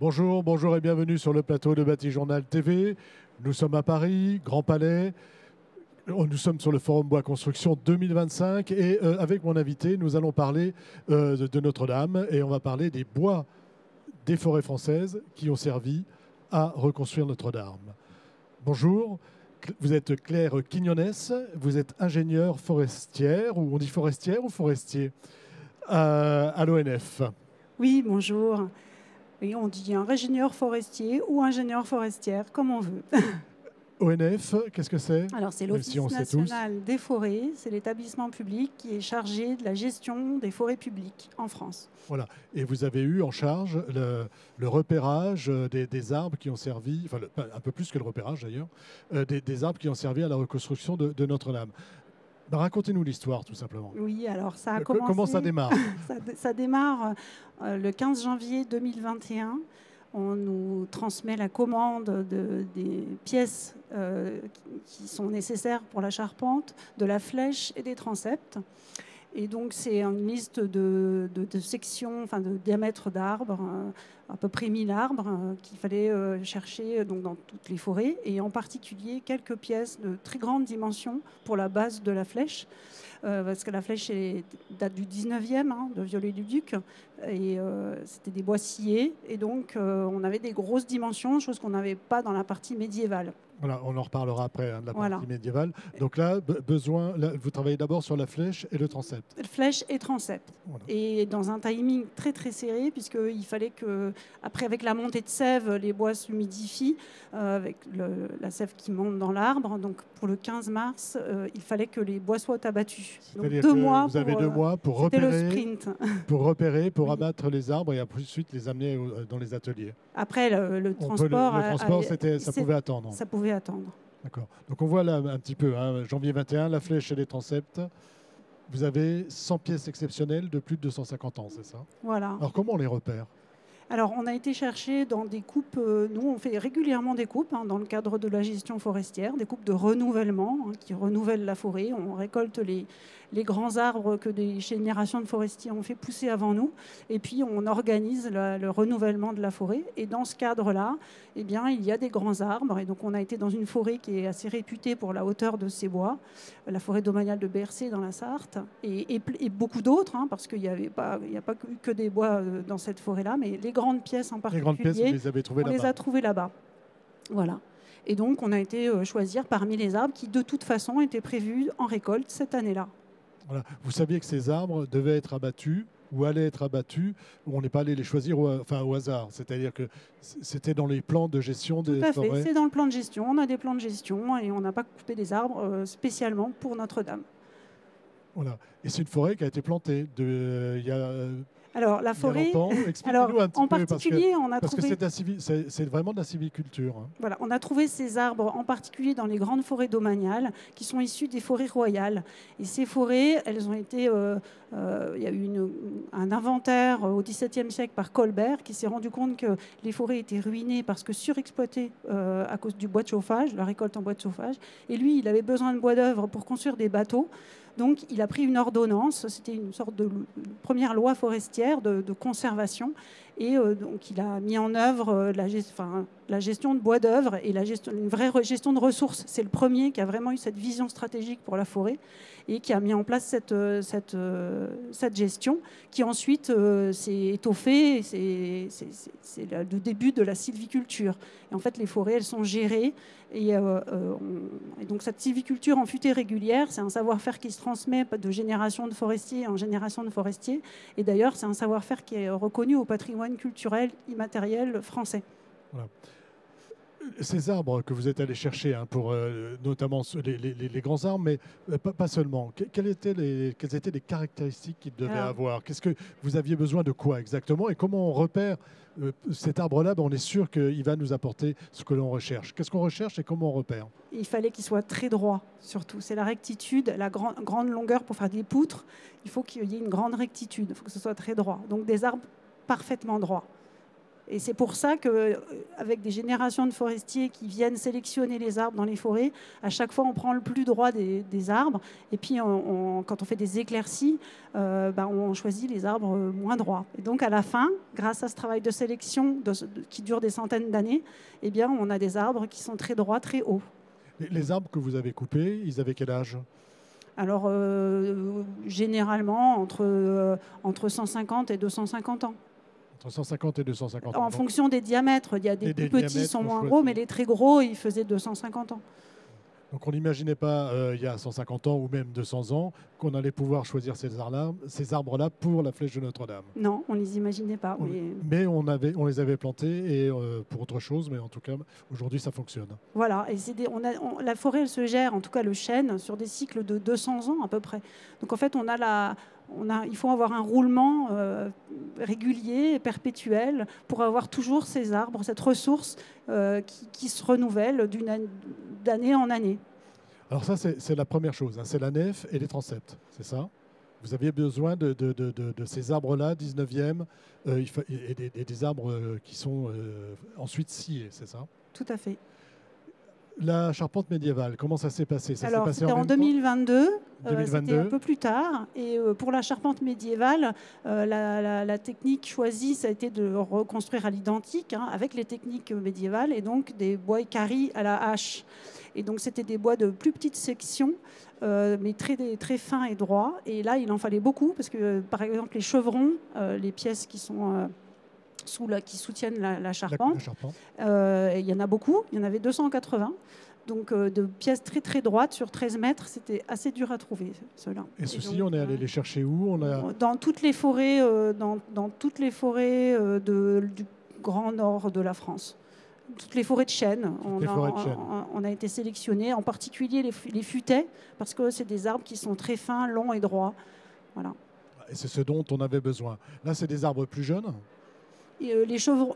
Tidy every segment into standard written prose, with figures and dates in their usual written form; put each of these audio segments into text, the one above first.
Bonjour, bonjour et bienvenue sur le plateau de Bâti-Journal TV. Nous sommes à Paris, Grand Palais. Nous sommes sur le Forum Bois Construction 2025 et avec mon invité, nous allons parler de Notre-Dame et on va parler des bois des forêts françaises qui ont servi à reconstruire Notre-Dame. Bonjour, vous êtes Claire Quignonès, vous êtes ingénieure forestière, ou on dit forestière ou forestier, à l'ONF. Oui, bonjour. Oui, on dit ingénieur forestier ou ingénieure forestière, comme on veut. ONF, qu'est-ce que c'est? Alors, c'est l'Office national des forêts. C'est l'établissement public qui est chargé de la gestion des forêts publiques en France. Voilà. Et vous avez eu en charge le repérage des arbres qui ont servi, enfin un peu plus que le repérage d'ailleurs, des arbres qui ont servi à la reconstruction de Notre-Dame. Ben, racontez-nous l'histoire tout simplement. Oui, alors ça a commencé... Comment ça démarre? Ça démarre le 15 janvier 2021. On nous transmet la commande des pièces qui sont nécessaires pour la charpente, de la flèche et des transepts. Et donc, c'est une liste de sections, enfin de diamètres d'arbres, à peu près 1000 arbres qu'il fallait chercher donc, dans toutes les forêts, et en particulier quelques pièces de très grande dimension pour la base de la flèche. Parce que la flèche date du 19e, de Viollet-le-Duc, et c'était des bois sciés, et donc on avait des grosses dimensions, chose qu'on n'avait pas dans la partie médiévale. Voilà, on en reparlera après de la partie médiévale. Donc là, vous travaillez d'abord sur la flèche et le transept. Flèche et transept. Voilà. Et dans un timing très très serré, puisqu'il fallait que, après avec la montée de sève, les bois s'humidifient avec la sève qui monte dans l'arbre. Donc pour le 15 mars, il fallait que les bois soient abattus. Donc vous avez 2 mois pour repérer, le sprint. pour abattre les arbres et ensuite les amener dans les ateliers. Après, le transport... Le transport, ça pouvait attendre. Ça pouvait attendre. D'accord. Donc on voit là un petit peu, janvier 21, la flèche et les transepts. Vous avez 100 pièces exceptionnelles de plus de 250 ans, c'est ça? Voilà. Alors comment on les repère? Alors, on a été chercher dans des coupes, nous on fait régulièrement des coupes dans le cadre de la gestion forestière, des coupes de renouvellement qui renouvellent la forêt. On récolte les grands arbres que des générations de forestiers ont fait pousser avant nous, et puis on organise le renouvellement de la forêt. Et dans ce cadre-là, eh bien, il y a des grands arbres, et donc on a été dans une forêt qui est assez réputée pour la hauteur de ses bois, la forêt domaniale de Bercé dans la Sarthe, et beaucoup d'autres, parce qu'il n'y a pas que des bois dans cette forêt-là, mais les grandes pièces en particulier, les grandes pièces, vous les avez trouvées là-bas. On les a trouvées là-bas. Voilà. Et donc, on a été choisir parmi les arbres qui, de toute façon, étaient prévus en récolte cette année-là. Voilà. Vous saviez que ces arbres devaient être abattus ou allaient être abattus, ou on n'est pas allé les choisir au hasard. C'est-à-dire que c'était dans les plans de gestion des forêts. Tout à fait, c'est dans le plan de gestion. On a des plans de gestion et on n'a pas coupé des arbres spécialement pour Notre-Dame. Voilà. Et c'est une forêt qui a été plantée il y a... Alors, la forêt, expliquez-nous un petit en peu, particulier, on a parce trouvé... que c'est vraiment de la sylviculture. Voilà, on a trouvé ces arbres, en particulier dans les grandes forêts domaniales, qui sont issus des forêts royales. Et ces forêts, elles ont été... il y a eu un inventaire au XVIIe siècle par Colbert, qui s'est rendu compte que les forêts étaient ruinées parce que surexploitées à cause du bois de chauffage, la récolte en bois de chauffage. Et lui, il avait besoin de bois d'œuvre pour construire des bateaux. Donc, il a pris une ordonnance, c'était une sorte de première loi forestière de conservation, et donc il a mis en œuvre la gestion de bois d'œuvre et une vraie gestion de ressources. C'est le premier qui a vraiment eu cette vision stratégique pour la forêt et qui a mis en place cette gestion, qui ensuite s'est étoffée. C'est le début de la sylviculture. Et en fait, les forêts, elles sont gérées. Et donc cette sylviculture en futée régulière, c'est un savoir-faire qui se transmet de génération de forestiers en génération de forestiers. Et d'ailleurs, c'est un savoir-faire qui est reconnu au patrimoine culturel immatériel français. Voilà. Ces arbres que vous êtes allés chercher, pour notamment les grands arbres, mais pas seulement, quelles étaient les caractéristiques qu'ils devaient avoir? Qu'est-ce que vous aviez besoin de quoi exactement? Et comment on repère cet arbre-là? On est sûr qu'il va nous apporter ce que l'on recherche. Qu'est-ce qu'on recherche et comment on repère? Il fallait qu'il soit très droit, surtout. C'est la rectitude, la grande longueur pour faire des poutres. Il faut qu'il y ait une grande rectitude, il faut que ce soit très droit. Donc des arbres parfaitement droits. Et c'est pour ça qu'avec des générations de forestiers qui viennent sélectionner les arbres dans les forêts, à chaque fois on prend le plus droit des arbres. Et puis quand on fait des éclaircies, on choisit les arbres moins droits. Et donc à la fin, grâce à ce travail de sélection qui dure des centaines d'années, eh bien, on a des arbres qui sont très droits, très hauts. Les arbres que vous avez coupés, ils avaient quel âge ? Alors, généralement, entre 150 et 250 ans. Entre 150 et 250 ans. En fonction des diamètres. Il y a des plus petits qui sont moins gros, mais les très gros, ils faisaient 250 ans. Donc on n'imaginait pas, il y a 150 ans ou même 200 ans, qu'on allait pouvoir choisir ces arbres-là pour la flèche de Notre-Dame. Non, on ne les imaginait pas. Mais on les avait plantés et, pour autre chose, mais en tout cas, aujourd'hui, ça fonctionne. Voilà, et la forêt, elle se gère, en tout cas le chêne, sur des cycles de 200 ans à peu près. Donc en fait, il faut avoir un roulement régulier, perpétuel, pour avoir toujours ces arbres, cette ressource qui se renouvelle d'année en année. Alors ça, c'est la première chose, hein, c'est la nef et les transepts, c'est ça ? Vous aviez besoin de ces arbres-là, 19e, et des arbres qui sont ensuite sciés, c'est ça ? Tout à fait. La charpente médiévale, comment ça s'est passé ? Alors, c'était en 2022, c'était un peu plus tard. Et pour la charpente médiévale, la technique choisie, ça a été de reconstruire à l'identique, hein, avec les techniques médiévales, et donc des bois équarris à la hache. Et donc, c'était des bois de plus petites sections, mais très fins et droits. Et là, il en fallait beaucoup, parce que, par exemple, les chevrons, les pièces qui sont... qui soutiennent la charpente. Il y en a beaucoup, il y en avait 280. Donc de pièces très très droites sur 13 mètres, c'était assez dur à trouver, ceux-là. Et ceux-ci, on est allé les chercher où ? Dans toutes les forêts, dans toutes les forêts du grand nord de la France. Toutes les forêts de chêne. On a été sélectionnés, en particulier les futaies, parce que c'est des arbres qui sont très fins, longs et droits. Voilà. Et c'est ce dont on avait besoin. Là, c'est des arbres plus jeunes ?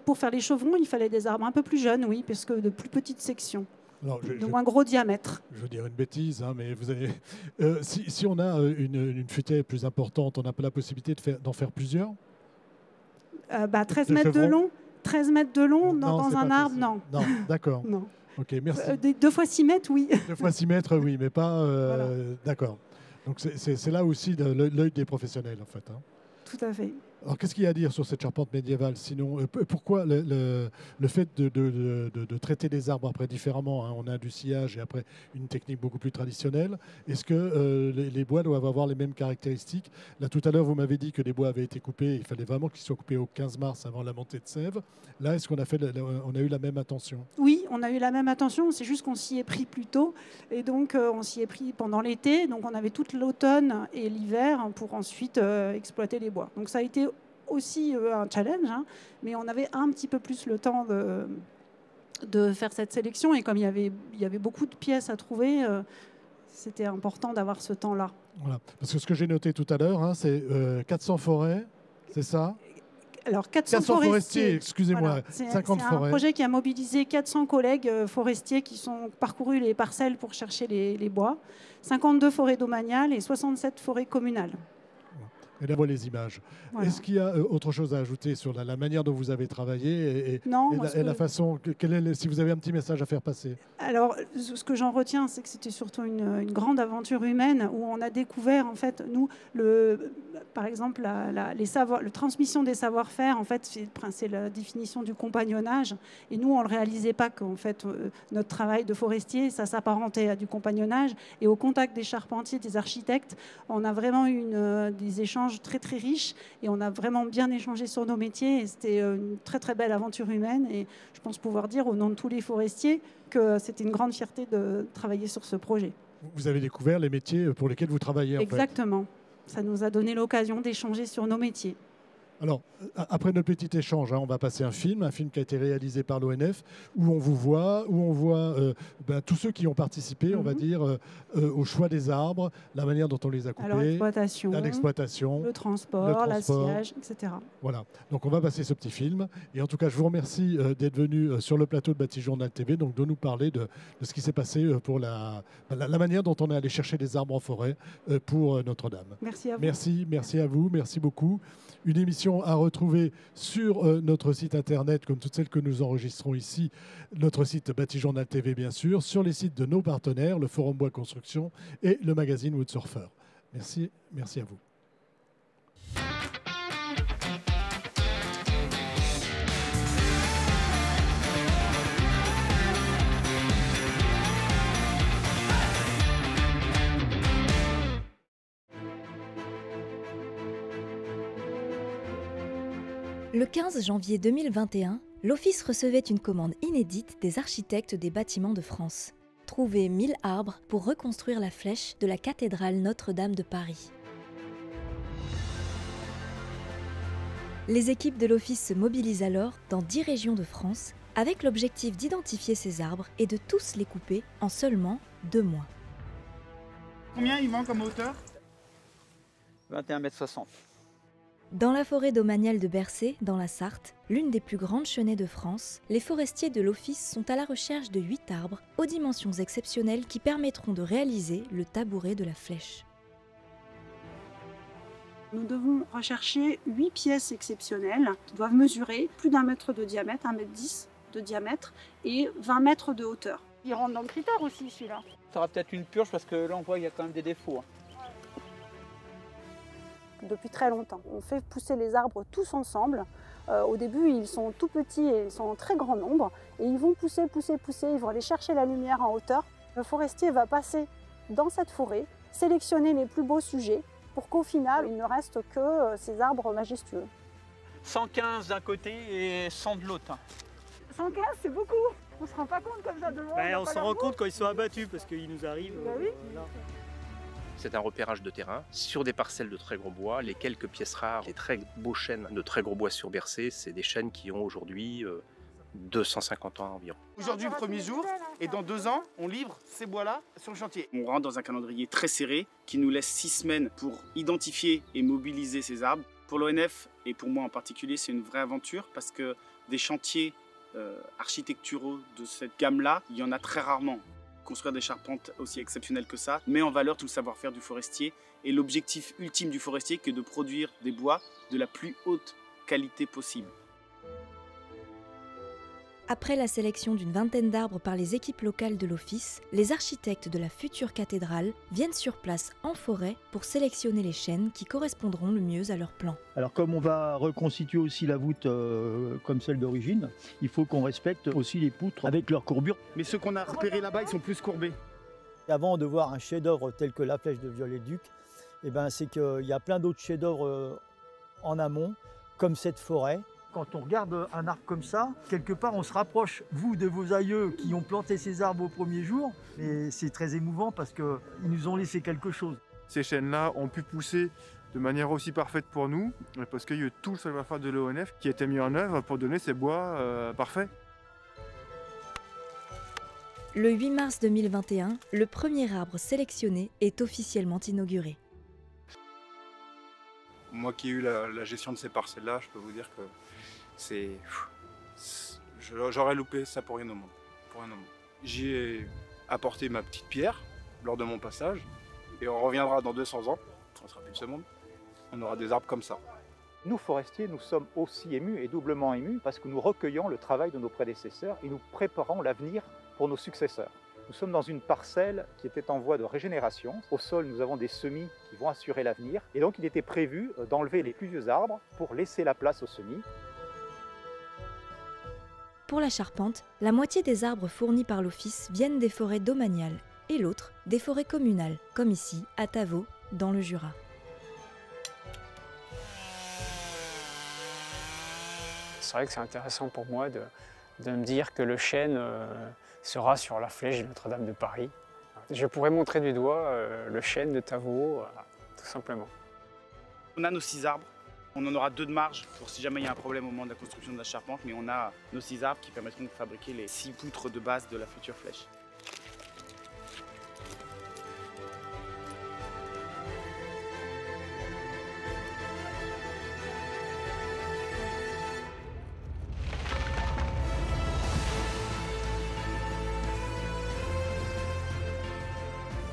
Pour faire les chevrons, il fallait des arbres un peu plus jeunes, oui, parce que de plus petites sections, de moins gros diamètre. Je veux dire une bêtise, hein, mais vous avez, si on a une futaie plus importante, on n'a pas la possibilité d'en faire plusieurs ? 13 mètres de long, 13 mètres de long dans un arbre, non. Non, d'accord. Non. Ok, merci. 2 fois 6 mètres, oui. 2 fois 6 mètres, oui, mais pas... Voilà. D'accord. Donc c'est là aussi l'œil des professionnels, en fait. Hein. Tout à fait. Alors, qu'est-ce qu'il y a à dire sur cette charpente médiévale ? Sinon, pourquoi le fait de traiter les arbres après différemment, hein, on a du sciage et après une technique beaucoup plus traditionnelle. Est-ce que les bois doivent avoir les mêmes caractéristiques ? Là, tout à l'heure, vous m'avez dit que les bois avaient été coupés. Il fallait vraiment qu'ils soient coupés au 15 mars avant la montée de sève. Là, est-ce qu'on a eu la même attention ? Oui, on a eu la même attention. C'est juste qu'on s'y est pris plus tôt. Et donc, on s'y est pris pendant l'été. Donc, on avait toute l'automne et l'hiver pour ensuite exploiter les bois. Donc, ça a été aussi un challenge, hein, mais on avait un petit peu plus le temps de faire cette sélection. Et comme il y avait beaucoup de pièces à trouver, c'était important d'avoir ce temps-là. Voilà. Parce que ce que j'ai noté tout à l'heure, hein, c'est 400 forêts, c'est ça ? Alors 400 forestiers, excusez-moi, voilà. 50 forêts. C'est un projet qui a mobilisé 400 collègues forestiers qui sont parcourus les parcelles pour chercher les bois, 52 forêts domaniales et 67 forêts communales. Et là, on voit les images. Voilà. Est-ce qu'il y a autre chose à ajouter sur la manière dont vous avez travaillé et la façon, si vous avez un petit message à faire passer ? Alors, ce que j'en retiens, c'est que c'était surtout une grande aventure humaine où on a découvert, en fait, nous, par exemple, la transmission des savoir-faire, en fait, c'est la définition du compagnonnage. Et nous, on ne le réalisait pas qu'en fait, notre travail de forestier, ça s'apparentait à du compagnonnage. Et au contact des charpentiers, des architectes, on a vraiment eu des échanges très très riche et on a vraiment bien échangé sur nos métiers et c'était une très très belle aventure humaine et je pense pouvoir dire au nom de tous les forestiers que c'était une grande fierté de travailler sur ce projet. Vous avez découvert les métiers pour lesquels vous travaillez. Exactement. Ça nous a donné l'occasion d'échanger sur nos métiers. Alors, après notre petit échange, hein, on va passer un film qui a été réalisé par l'ONF, où on voit tous ceux qui ont participé, on va dire, au choix des arbres, la manière dont on les a coupés, l'exploitation, le transport, l'assiage, etc. Voilà, donc on va passer ce petit film. Et en tout cas, je vous remercie d'être venu sur le plateau de Bâti Journal TV, donc de nous parler de ce qui s'est passé pour la manière dont on est allé chercher des arbres en forêt pour Notre-Dame. Merci à vous. Merci à vous, merci beaucoup. Une émission émission à retrouver sur notre site internet, comme toutes celles que nous enregistrons ici, notre site Bâti Journal TV bien sûr, sur les sites de nos partenaires, le Forum Bois Construction et le magazine Woodsurfer. Merci, merci à vous. Le 15 janvier 2021, l'Office recevait une commande inédite des architectes des bâtiments de France. Trouver 1000 arbres pour reconstruire la flèche de la cathédrale Notre-Dame de Paris. Les équipes de l'Office se mobilisent alors dans 10 régions de France avec l'objectif d'identifier ces arbres et de tous les couper en seulement 2 mois. Combien il manque comme hauteur? 21,60 m. Dans la forêt domaniale de Bercé, dans la Sarthe, l'une des plus grandes chênaies de France, les forestiers de l'Office sont à la recherche de 8 arbres aux dimensions exceptionnelles qui permettront de réaliser le tabouret de la flèche. Nous devons rechercher 8 pièces exceptionnelles qui doivent mesurer plus d'1 mètre de diamètre, 1,10 m de diamètre et 20 mètres de hauteur. Il rentre dans le critère aussi celui-là. Ça aura peut-être une purge parce que là on voit qu'il y a quand même des défauts. Depuis très longtemps. On fait pousser les arbres tous ensemble. Au début, ils sont tout petits et ils sont en très grand nombre. Et ils vont pousser, pousser, pousser. Ils vont aller chercher la lumière en hauteur. Le forestier va passer dans cette forêt, sélectionner les plus beaux sujets pour qu'au final, il ne reste que ces arbres majestueux. 115 d'un côté et 100 de l'autre. 115, c'est beaucoup. On se rend pas compte comme ça de loin. On s'en rend compte quand ils sont abattus parce qu'ils nous arrivent. Oui. C'est un repérage de terrain sur des parcelles de très gros bois. Les quelques pièces rares, les très beaux chênes de très gros bois sur Bercé, c'est des chênes qui ont aujourd'hui 250 ans environ. Aujourd'hui, le premier jour, et dans 2 ans, on livre ces bois-là sur le chantier. On rentre dans un calendrier très serré qui nous laisse 6 semaines pour identifier et mobiliser ces arbres. Pour l'ONF, et pour moi en particulier, c'est une vraie aventure parce que des chantiers architecturaux de cette gamme-là, il y en a très rarement. Construire des charpentes aussi exceptionnelles que ça met en valeur tout le savoir-faire du forestier et l'objectif ultime du forestier que de produire des bois de la plus haute qualité possible. Après la sélection d'une vingtaine d'arbres par les équipes locales de l'Office, les architectes de la future cathédrale viennent sur place en forêt pour sélectionner les chênes qui correspondront le mieux à leur plan. Alors comme on va reconstituer aussi la voûte comme celle d'origine, il faut qu'on respecte aussi les poutres avec leur courbure. Mais ceux qu'on a repérés là-bas, ils sont plus courbés. Avant de voir un chef-d'œuvre tel que la flèche de Viollet-le-Duc, c'est qu'il y a plein d'autres chefs-d'œuvre en amont, comme cette forêt. Quand on regarde un arbre comme ça, quelque part on se rapproche, vous, de vos aïeux qui ont planté ces arbres au premier jour, et c'est très émouvant parce qu'ils nous ont laissé quelque chose. Ces chênes-là ont pu pousser de manière aussi parfaite pour nous, parce qu'il y a eu tout le savoir-faire de l'ONF qui a été mis en œuvre pour donner ces bois parfaits. Le 8 mars 2021, le premier arbre sélectionné est officiellement inauguré. Moi qui ai eu la gestion de ces parcelles-là, je peux vous dire que j'aurais loupé ça pour rien au monde. J'y ai apporté ma petite pierre lors de mon passage et on reviendra dans 200 ans, on sera plus de ce monde, on aura des arbres comme ça. Nous, forestiers, nous sommes aussi émus et doublement émus parce que nous recueillons le travail de nos prédécesseurs et nous préparons l'avenir pour nos successeurs. Nous sommes dans une parcelle qui était en voie de régénération. Au sol, nous avons des semis qui vont assurer l'avenir. Et donc, il était prévu d'enlever les plus vieux arbres pour laisser la place aux semis. Pour la charpente, la moitié des arbres fournis par l'Office viennent des forêts domaniales et l'autre des forêts communales, comme ici, à Tavaux, dans le Jura. C'est vrai que c'est intéressant pour moi de me dire que le chêne sera sur la flèche de Notre-Dame de Paris. Je pourrais montrer du doigt le chêne de Tavaux, tout simplement. On a nos 6 arbres, on en aura 2 de marge pour si jamais il y a un problème au moment de la construction de la charpente, mais on a nos 6 arbres qui permettront de fabriquer les 6 poutres de base de la future flèche.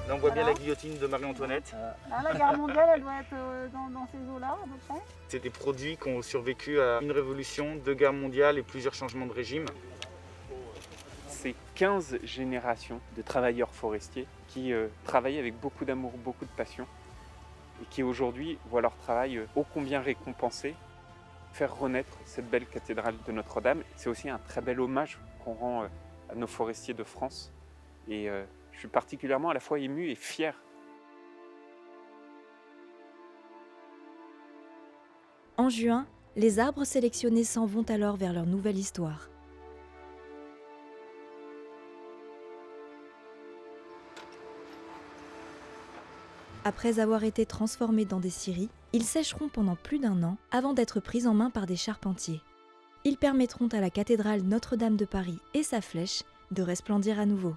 Là, on voit bien Voilà. la guillotine de Marie-Antoinette. Là, la guerre mondiale, elle doit être dans ces eaux-là, à peu près. C'est des produits qui ont survécu à une révolution, 2 guerres mondiales et plusieurs changements de régime. C'est 15 générations de travailleurs forestiers qui travaillent avec beaucoup d'amour, beaucoup de passion et qui aujourd'hui voient leur travail ô combien récompensé. Faire renaître cette belle cathédrale de Notre-Dame, c'est aussi un très bel hommage qu'on rend à nos forestiers de France. Et je suis particulièrement à la fois ému et fier. En juin, les arbres sélectionnés s'en vont alors vers leur nouvelle histoire. Après avoir été transformés dans des scieries, ils sécheront pendant plus d'1 an avant d'être pris en main par des charpentiers. Ils permettront à la cathédrale Notre-Dame de Paris et sa flèche de resplendir à nouveau.